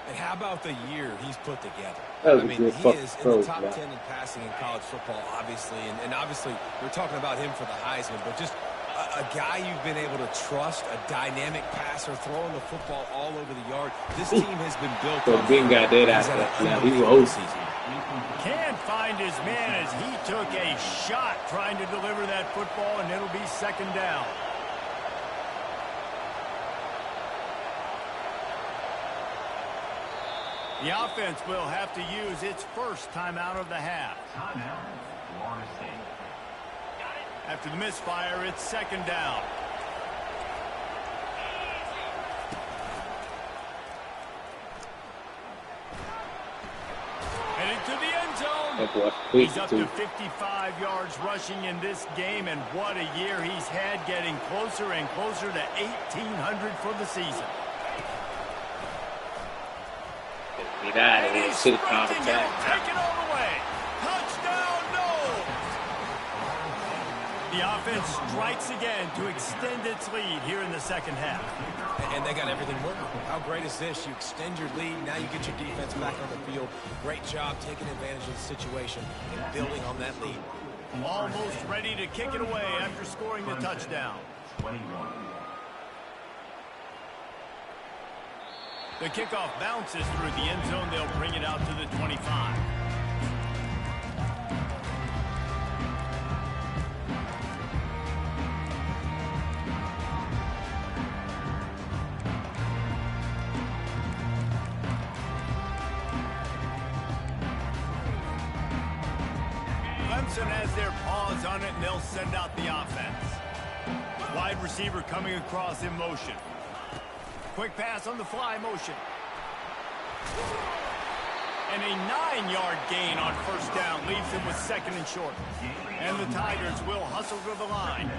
Speaker 4: And how about the year he's put together?
Speaker 5: That was
Speaker 4: I
Speaker 5: a
Speaker 4: mean,
Speaker 5: good
Speaker 4: he
Speaker 5: fucking
Speaker 4: is in
Speaker 5: throw,
Speaker 4: the top
Speaker 5: man.
Speaker 4: 10 in passing in college football, obviously. And obviously, we're talking about him for the Heisman, but just a guy you've been able to trust, a dynamic passer, throwing the football all over the yard. This team has been built
Speaker 5: So
Speaker 4: on.
Speaker 5: Ben got that out
Speaker 4: He's had
Speaker 5: there.
Speaker 4: an
Speaker 5: Now he was
Speaker 4: unbelievable
Speaker 5: old.
Speaker 4: season.
Speaker 1: Can't find his man as he took a shot trying to deliver that football, and it'll be second down. The offense will have to use its first timeout of the half.
Speaker 6: Timeout, Florida State.
Speaker 1: After the misfire, it's second down. Heading to the end zone.
Speaker 5: That boy quick
Speaker 1: He's up
Speaker 5: too.
Speaker 1: to 55 yards rushing in this game, and what a year he's had, getting closer and closer to 1,800 for the season.
Speaker 5: Get out of
Speaker 1: And
Speaker 5: here.
Speaker 1: he's
Speaker 5: Should have called the
Speaker 1: sprinting, he'll
Speaker 5: time.
Speaker 1: take it all the way. Touchdown, no! The offense strikes again to extend its lead here in the second half.
Speaker 4: And they got everything working. How great is this? You extend your lead. Now you get your defense back on the field. Great job taking advantage of the situation and building on that lead.
Speaker 1: Almost ready to kick it away after scoring the touchdown.
Speaker 6: 21.
Speaker 1: The kickoff bounces through the end zone. They'll bring it out to the 25. Clemson has their paws on it, and they'll send out the offense. Wide receiver coming across in motion. Quick pass on the fly motion. And a 9-yard gain on first down leaves him with 2nd and short. And the Tigers will hustle to the line.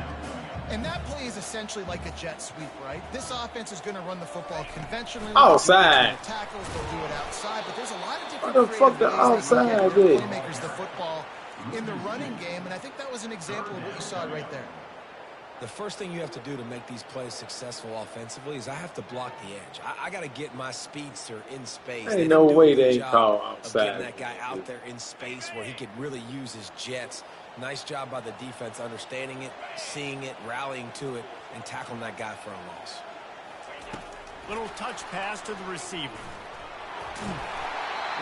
Speaker 3: And that play is essentially like a jet sweep, right? This offense is going to run the football conventionally.
Speaker 5: Outside.
Speaker 3: Tackles, they'll do it outside, but there's a lot of different
Speaker 5: What the fuck the outside is?
Speaker 3: Playmakers the football in the running game, and I think that was an example of what you saw right there.
Speaker 4: The first thing you have to do to make these plays successful offensively is I have to block the edge. I got to get my speedster in space.
Speaker 5: Ain't no way they call outside.
Speaker 4: Getting that guy out there in space where he could really use his jets. Nice job by the defense understanding it, seeing it, rallying to it, and tackling that guy for a loss.
Speaker 1: Little touch pass to the receiver.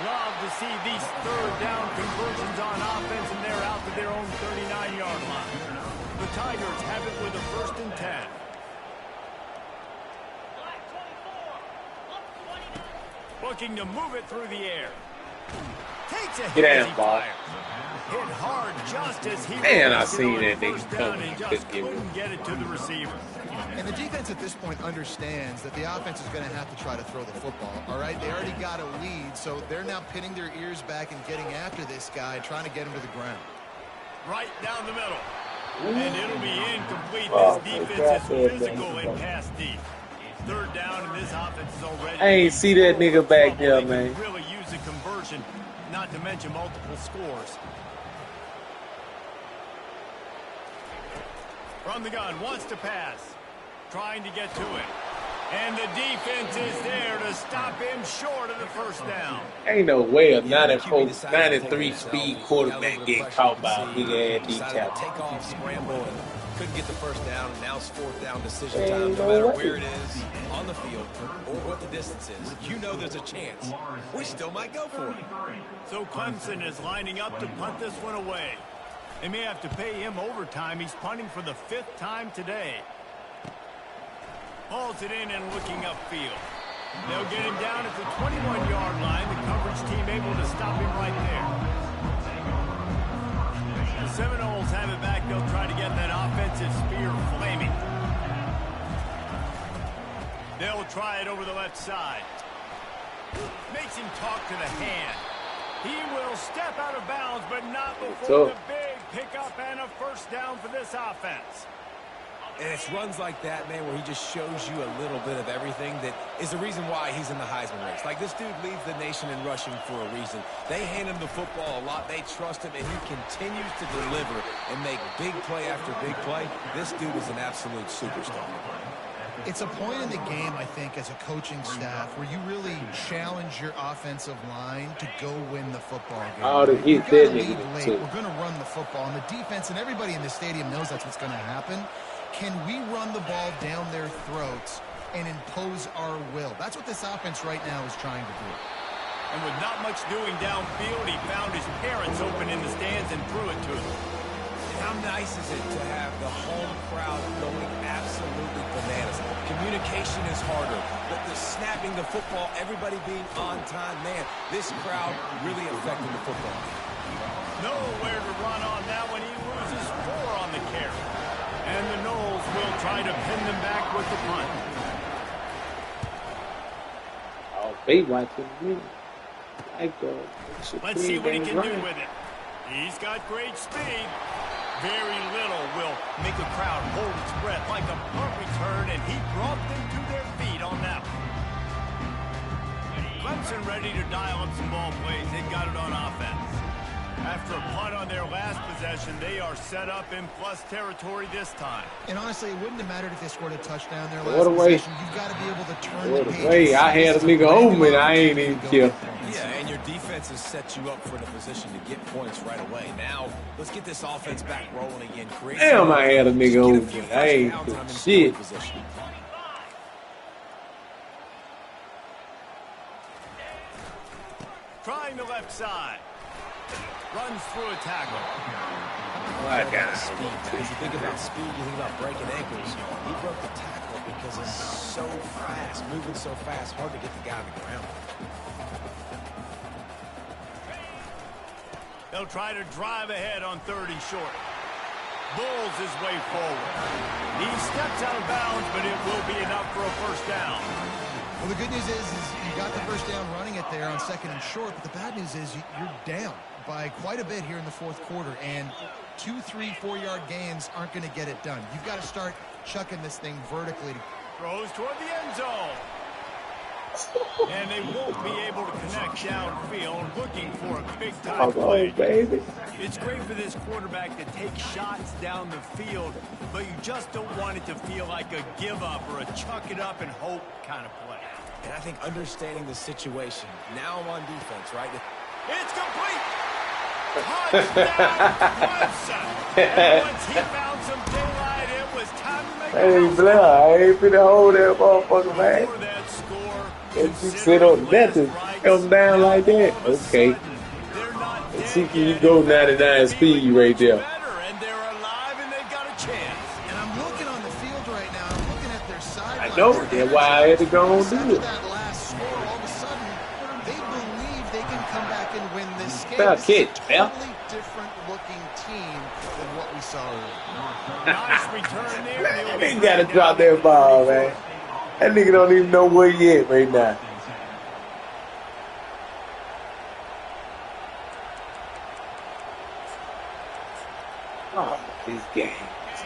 Speaker 1: Love to see these 3rd down conversions on offense, and they're out to their own 39-yard line. The Tigers have it with a 1st and 10. Looking to move it through the air. Takes a hit as he fires. Hit hard just as he
Speaker 5: Man, I seen that nigga coming.
Speaker 1: and just couldn't get it to the receiver.
Speaker 3: And the defense at this point understands that the offense is going to have to try to throw the football, all right? They already got a lead, so they're now pinning their ears back and getting after this guy, trying to get him to the ground.
Speaker 1: Right down the middle. And it'll be incomplete. This defense is physical and pass deep. 3rd down, and this offense is already...
Speaker 5: I ain't see that nigga back there, man.
Speaker 1: Really use a conversion, not to mention multiple scores. From the gun, wants to pass. Trying to get to it. And the defense is there to stop him short of the 1st down.
Speaker 5: Ain't no way a 93 speed quarterback get caught by a big ass D tackle.
Speaker 4: Take off, scramble, and couldn't get the 1st down. And now it's 4th down decision time. No matter where it is on the field or what the distance is, you know there's a chance. We still might go for it.
Speaker 1: So Clemson is lining up to punt this one away. They may have to pay him overtime. He's punting for the 5th time today. Hauls it in and looking upfield. They'll get him down at the 21-yard line. The coverage team able to stop him right there. The Seminoles have it back. They'll try to get that offensive spear flaming. They'll try it over the left side. Makes him talk to the hand. He will step out of bounds, but not before the big pickup and a 1st down for this offense.
Speaker 4: And it's runs like that, man, where he just shows you a little bit of everything that is the reason why he's in the Heisman race. Like, this dude leads the nation in rushing for a reason. They hand him the football a lot. They trust him, and he continues to deliver and make big play after big play. This dude is an absolute superstar.
Speaker 3: It's a point in the game, I think, as a coaching staff where you really challenge your offensive line to go win the football game.
Speaker 5: Oh, to hit that nigga too.
Speaker 3: We're going to run the football, and the defense and everybody in the stadium knows that's what's going to happen. Can we run the ball down their throats and impose our will? That's what this offense right now is trying to do.
Speaker 1: And with not much doing downfield, he found his parents open in the stands and threw it to them.
Speaker 4: How nice is it to have the home crowd going absolutely bananas? Communication is harder, but the snapping the football, everybody being on time, man, this crowd really affected the football game.
Speaker 1: Nowhere to run on that one. He loses 4 on the carry. And the Noles will try to pin them back with the punt.
Speaker 5: Oh, they watching me.
Speaker 1: Let's see what he can do with it. He's got great speed. Very little will make a crowd hold its breath like a punt return, and he brought them to their feet on that one. Clemson ready to dial up some ball plays. They've got it on offense. After a punt on their last possession, they are set up in plus territory this time.
Speaker 3: And honestly, it wouldn't have mattered if they scored a touchdown their last possession. You've got to be able to turn the page.
Speaker 5: Wait, I had a nigga over me, I ain't even care.
Speaker 4: Yeah, and your defense has set you up for the position to get points right away. Now, let's get this offense back rolling again.
Speaker 5: Damn, I had a nigga over me. I ain't doing shit.
Speaker 1: Trying the left side. Runs through a tackle.
Speaker 5: My God.
Speaker 4: Speed. As you think about speed, you think about breaking ankles. He broke the tackle because it's so fast, moving so fast, hard to get the guy on the ground.
Speaker 1: They'll try to drive ahead on 3rd and short. Bulls his way forward. He steps out of bounds, but it will be enough for a 1st down.
Speaker 3: Well, the good news is you got the first down running it there on 2nd and short, but the bad news is you're down by quite a bit here in the 4th quarter, and 2, 3, 4-yard gains aren't going to get it done. You've got to start chucking this thing vertically.
Speaker 1: Throws toward the end zone. And they won't be able to connect downfield, looking for a big-time play.
Speaker 5: Baby.
Speaker 1: It's great for this quarterback to take shots down the field, but you just don't want it to feel like a give-up or a chuck-it-up-and-hope kind of play.
Speaker 4: And I think understanding the situation, now I'm on defense, right?
Speaker 1: It's complete! Touchdown, Clemson! And once he found some daylight, it was time to make
Speaker 5: Hey, Blair, I ain't finna hold that motherfucker, man.
Speaker 1: For that score,
Speaker 5: If you sit on nothing, come down like that. Okay. Let's see, can you go 99 speed right there?
Speaker 1: And they're alive and they've got a chance.
Speaker 3: And I'm looking on the field right now. I'm looking at their sidelines.
Speaker 5: I know. That's why I had to go and do
Speaker 3: After
Speaker 5: it.
Speaker 3: that last score, all of a sudden, they believe they can come back and win this game.
Speaker 5: Fair
Speaker 3: This
Speaker 5: catch,
Speaker 3: is a
Speaker 5: Bell.
Speaker 3: totally different looking team than what we saw earlier.
Speaker 1: Nice return there.
Speaker 5: That nigga gotta drop that ball, man. That nigga don't even know where he at right now. Oh, this game.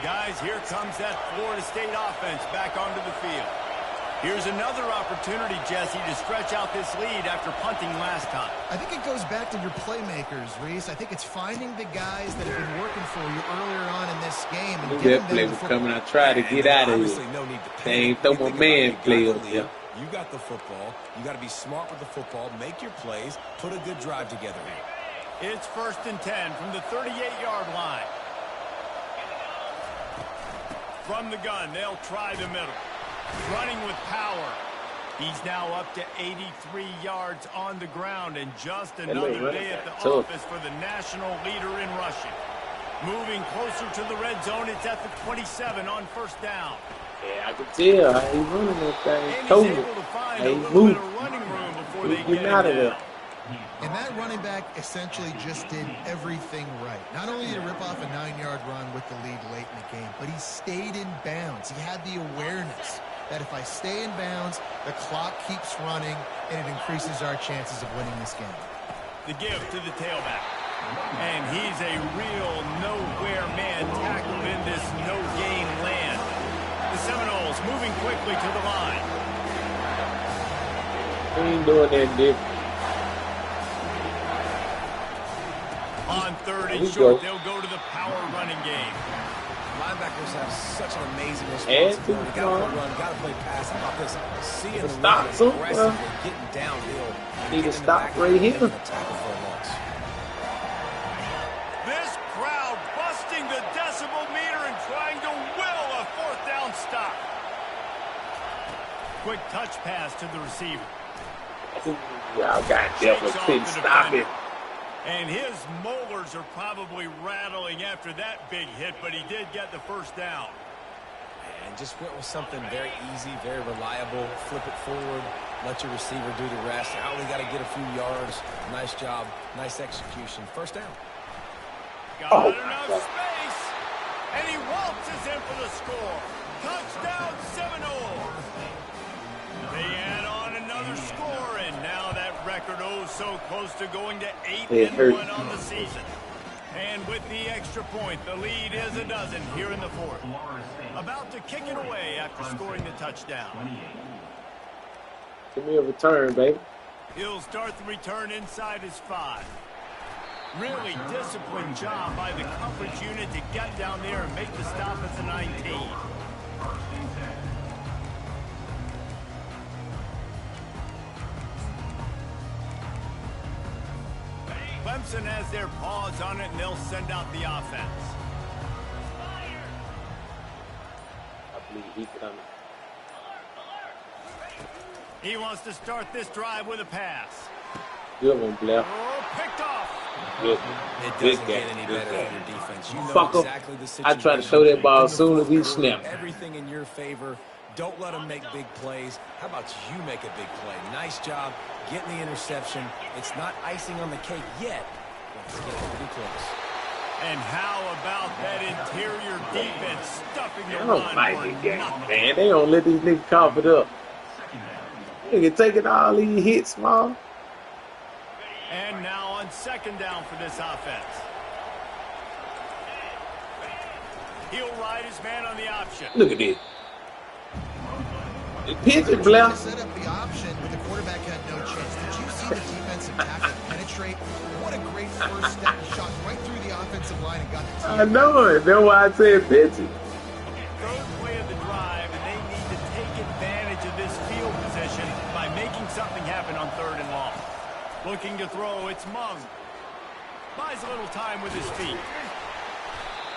Speaker 1: Guys, here comes that Florida State offense back onto the field. Here's another opportunity, Jesse, to stretch out this lead after punting last time.
Speaker 3: I think it goes back to your playmakers, Reese. I think it's finding the guys that have been working for you earlier on in this game and
Speaker 5: Look,
Speaker 3: getting
Speaker 5: that
Speaker 3: them
Speaker 5: play
Speaker 3: the
Speaker 5: was
Speaker 3: football.
Speaker 5: coming. I tried to get out of
Speaker 4: Obviously,
Speaker 5: here.
Speaker 4: no need to
Speaker 5: They
Speaker 4: panic.
Speaker 5: ain't throw
Speaker 4: You
Speaker 5: my
Speaker 4: think
Speaker 5: man
Speaker 4: about it,
Speaker 5: play
Speaker 4: you
Speaker 5: up
Speaker 4: got the
Speaker 5: there.
Speaker 4: lead, you got the football. You got to be smart with the football, make your plays, put a good drive together here.
Speaker 1: It's 1st and 10 from the 38-yard line. From the gun, they'll try the middle. Running with power. He's now up to 83 yards on the ground, and just another day at the office for the national leader in rushing. Moving closer to the red zone, it's at the 27 on 1st down.
Speaker 5: Yeah, I can tell. I ain't running that thing.
Speaker 1: And
Speaker 5: Told
Speaker 1: he's
Speaker 5: me.
Speaker 1: able to find
Speaker 5: I
Speaker 1: a
Speaker 5: ain't
Speaker 1: little bit
Speaker 5: moving.
Speaker 1: of running room before
Speaker 5: He's
Speaker 1: they
Speaker 5: getting
Speaker 1: get
Speaker 5: out
Speaker 1: him
Speaker 5: of there.
Speaker 1: down.
Speaker 3: And that running back essentially just did everything right. Not only did he rip off a 9-yard run with the lead late in the game, but he stayed in bounds. He had the awareness that if I stay in bounds, the clock keeps running, and it increases our chances of winning this game.
Speaker 1: The give to the tailback. And he's a real nowhere man tackled in this no-gain land. The Seminoles moving quickly to the line.
Speaker 5: We ain't doing that different.
Speaker 1: On 3rd
Speaker 5: There
Speaker 1: and
Speaker 5: we
Speaker 1: short,
Speaker 5: go.
Speaker 1: they'll go to the power running game.
Speaker 4: Linebackers have such an amazing
Speaker 5: And
Speaker 4: responsibility.
Speaker 5: to
Speaker 4: Got to
Speaker 5: the
Speaker 4: play run, got to play pass. How about this? Seeing the
Speaker 5: Stop,
Speaker 4: run
Speaker 5: so,
Speaker 4: aggressively, getting downhill.
Speaker 5: need to
Speaker 4: getting in the
Speaker 5: stop
Speaker 4: back
Speaker 5: right
Speaker 4: of the
Speaker 5: here.
Speaker 4: end and tackle for a loss.
Speaker 1: This crowd busting the decibel meter and trying to will a 4th down stop. Quick touch pass to the receiver.
Speaker 5: Y'all goddamn couldn't stop it.
Speaker 1: And his molars are probably rattling after that big hit, but he did get the 1st down.
Speaker 4: And just went with something very easy, very reliable. Flip it forward, let your receiver do the rest. I only got to get a few yards. Nice job, nice execution. 1st down.
Speaker 1: Got enough space, and he waltzes in for the score. Touchdown Seminoles. They add on another score, and now that record so close to going to 8-1 on the season. And with the extra point, the lead is a dozen here in the 4th. About to kick it away after scoring the touchdown.
Speaker 5: Give me a return, baby.
Speaker 1: He'll start the return inside his 5. Really disciplined job by the coverage unit to get down there and make the stop at the 19. Clemson has their paws on it, and they'll send out the offense.
Speaker 5: I believe he coming.
Speaker 1: He wants to start this drive with a pass.
Speaker 5: Good one, Blair.
Speaker 1: Oh, picked off.
Speaker 5: Good.
Speaker 4: It
Speaker 5: Good
Speaker 4: doesn't
Speaker 5: game.
Speaker 4: get any
Speaker 5: Good
Speaker 4: better
Speaker 5: game.
Speaker 4: for your defense. You know
Speaker 5: Fuck 'em.
Speaker 4: exactly the
Speaker 5: I
Speaker 4: situation.
Speaker 5: try to throw that ball as soon as he
Speaker 4: In the fourth quarter,
Speaker 5: snapped.
Speaker 4: Everything in your favor. Don't let them make big plays. How about you make a big play? Nice job getting the interception. It's not icing on the cake yet, but it's getting pretty close.
Speaker 1: And how about that interior defense stuffing the
Speaker 5: I
Speaker 1: run
Speaker 5: don't like
Speaker 1: for
Speaker 5: this game,
Speaker 1: nothing?
Speaker 5: man. They don't let these niggas cough it up. Nigga taking all these hits, man.
Speaker 1: And now on second down for this offense. He'll ride his man on the option.
Speaker 5: Look at this. Pitch it, Blair.
Speaker 3: Set up the option, but the quarterback had no chance. Did you see the defensive tackle penetrate? What a great first step. He shot right through the offensive line and got the team.
Speaker 5: I know it. That's why I said pitch it.
Speaker 1: Third play of the drive, and they need to take advantage of this field position by making something happen on third and long. Looking to throw, it's Mung. Buys a little time with his feet.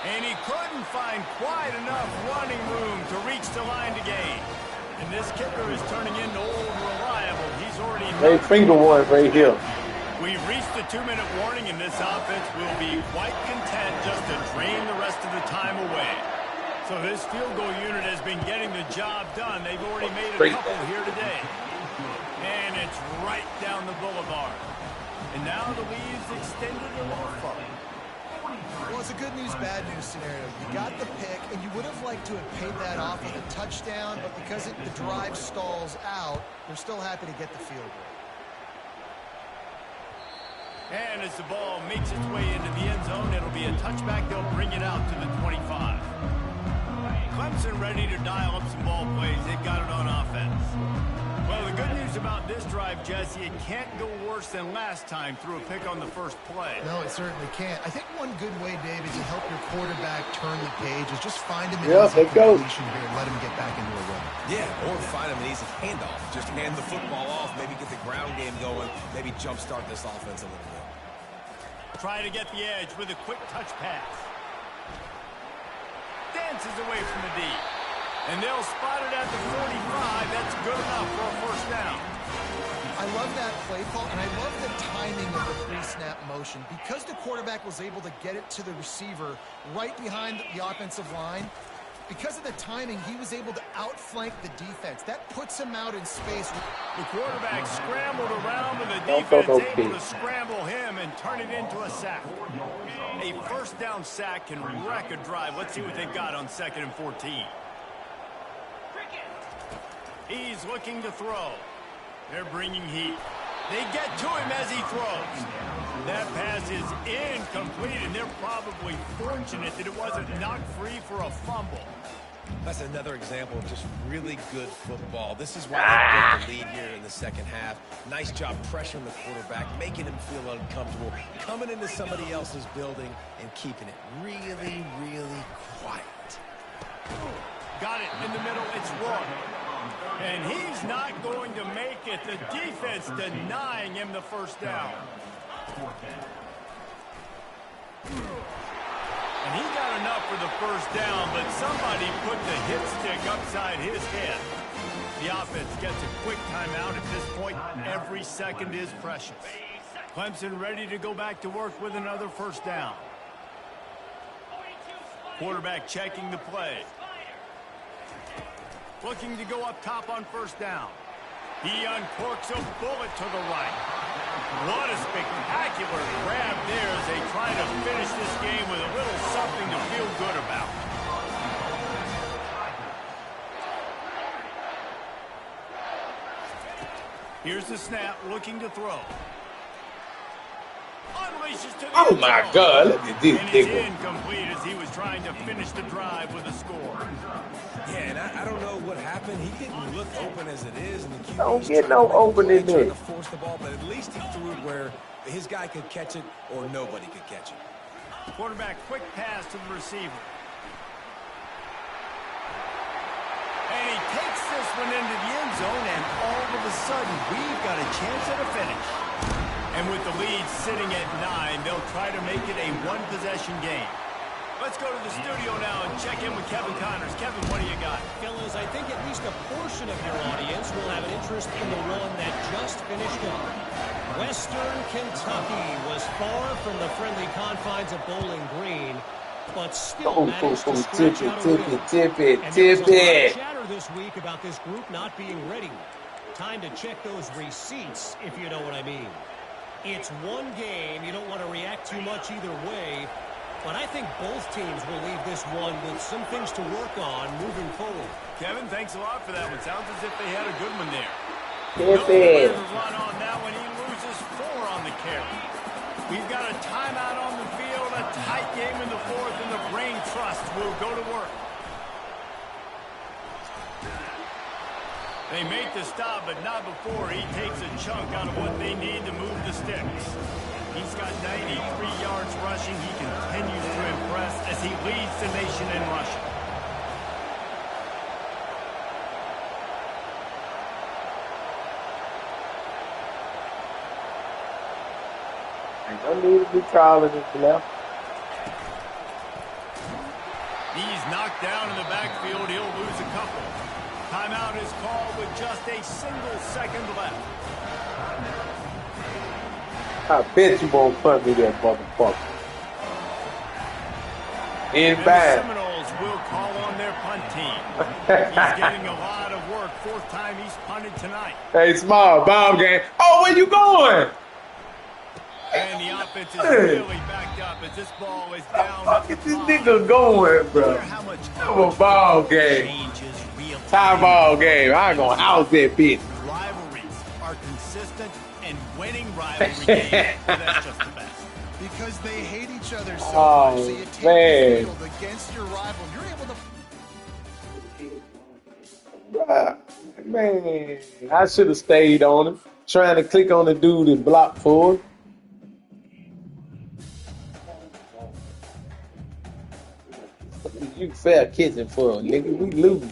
Speaker 1: And he couldn't find quite enough running room to reach the line to gain. And this kicker is turning into old reliable. He's already...
Speaker 5: Hey, finger one right here.
Speaker 1: We've reached the 2-minute warning, and this offense will be quite content just to drain the rest of the time away. So this field goal unit has been getting the job done. They've already made a couple here today. And it's right down the boulevard. And now the lead's extended a little further.
Speaker 3: Well, it's a good news, bad news scenario. You got the pick, and you would have liked to have paid that off with a touchdown, but because the drive stalls out, they're still happy to get the field goal.
Speaker 1: And as the ball makes its way into the end zone, it'll be a touchback. They'll bring it out to the 25. Clemson ready to dial up some ball plays. They've got it on offense. Well, the good news about this drive, Jesse, it can't go worse than last time through a pick on the first play.
Speaker 3: No, it certainly can't. I think one good way, David, to help your quarterback turn the page is just find him an easy completion here and let him get back into a run.
Speaker 4: Yeah, or find him an easy handoff. Just hand the football off, maybe get the ground game going, maybe jumpstart this offense a little bit.
Speaker 1: Try to get the edge with a quick touch pass. Dances away from the D. And they'll spot it at the 45. That's good enough for a first down.
Speaker 3: I love that play call, and I love the timing of the pre-snap motion. Because the quarterback was able to get it to the receiver right behind the offensive line, because of the timing, he was able to outflank the defense. That puts him out in space.
Speaker 1: The quarterback scrambled around, and the defense able to scramble him and turn it into a sack. A first down sack can wreck a drive. Let's see what they've got on 2nd and 14. He's looking to throw. They're bringing heat. They get to him as he throws. That pass is incomplete, and they're probably fortunate that it wasn't knocked free for a fumble.
Speaker 4: That's another example of just really good football. This is why they built the lead here in the second half. Nice job pressuring the quarterback, making him feel uncomfortable, coming into somebody else's building and keeping it really, really quiet.
Speaker 1: Got it in the middle. It's Roy. And he's not going to make it. The defense denying him the first down. And he got enough for the first down, but somebody put the hit stick upside his head. The offense gets a quick timeout. At this point, every second is precious. Clemson ready to go back to work with another first down. Quarterback checking the play. Looking to go up top on first down. He uncorks a bullet to the right. What a spectacular grab there as they try to finish this game with a little something to feel good about. Here's the snap, looking to throw. Unleashes to the
Speaker 5: oh my God, look at this
Speaker 1: nigga. Incomplete as he was trying to finish the drive with a score.
Speaker 4: Yeah, and I don't know what happened. He didn't look open as it is, and the QB
Speaker 5: don't get no open in there.
Speaker 4: Trying to force the ball, but at least he threw it where his guy could catch it or nobody could catch it.
Speaker 1: Quarterback quick pass to the receiver. And he takes this one into the end zone, and all of a sudden, we've got a chance at a finish. And with the lead sitting at 9, they'll try to make it a one-possession game. Let's go to the studio now and check in with Kevin Connors. Kevin, what do you got?
Speaker 7: Fellas, I think at least a portion of your audience will have an interest in the one that just finished up. Western Kentucky was far from the friendly confines of Bowling Green, but still managed to scratch out a win.
Speaker 5: Tip it.
Speaker 7: And there was a lot of chatter this week about this group not being ready. Time to check those receipts, if you know what I mean. It's one game. You don't want to react too much either way. But I think both teams will leave this one with some things to work on moving forward.
Speaker 1: Kevin, thanks a lot for that one. Sounds as if they had a good one there.
Speaker 5: Get
Speaker 1: Nowhere to
Speaker 5: there.
Speaker 1: run on that one. He loses 4 on the carry. We've got a timeout on the field, a tight game in the fourth, and the Brain Trust will go to work. They make the stop, but not before he takes a chunk out of what they need to move the sticks. He's got 93 yards rushing. He continues to impress as he leads the nation in rushing.
Speaker 5: No need to be calling it left.
Speaker 1: He's knocked down in the backfield. He'll lose a couple. Timeout is called with just a single second left.
Speaker 5: I bet you won't punt me that motherfucker. In
Speaker 1: And the
Speaker 5: bad.
Speaker 1: Seminoles will call on their punt team. He's getting a lot of work. 4th time he's punted tonight.
Speaker 5: Hey, small ball game. Oh, where you going?
Speaker 1: And the offense is really backed up as this ball is down.
Speaker 5: Fuck is this nigga going, bro?
Speaker 1: How much
Speaker 5: Have a ball game.
Speaker 1: changes real
Speaker 5: Tie ball game. I ain't gonna house that bitch.
Speaker 1: rivalries are consistent and winning rivalry games. That's just the best.
Speaker 3: Because they hate each other so
Speaker 5: Oh,
Speaker 3: much. So you take
Speaker 5: man.
Speaker 3: the field against your rival. You're able to
Speaker 5: Bruh, man, I should have stayed on him. Trying to click on the dude and block for him. You fair kitchen for him, nigga. We lose.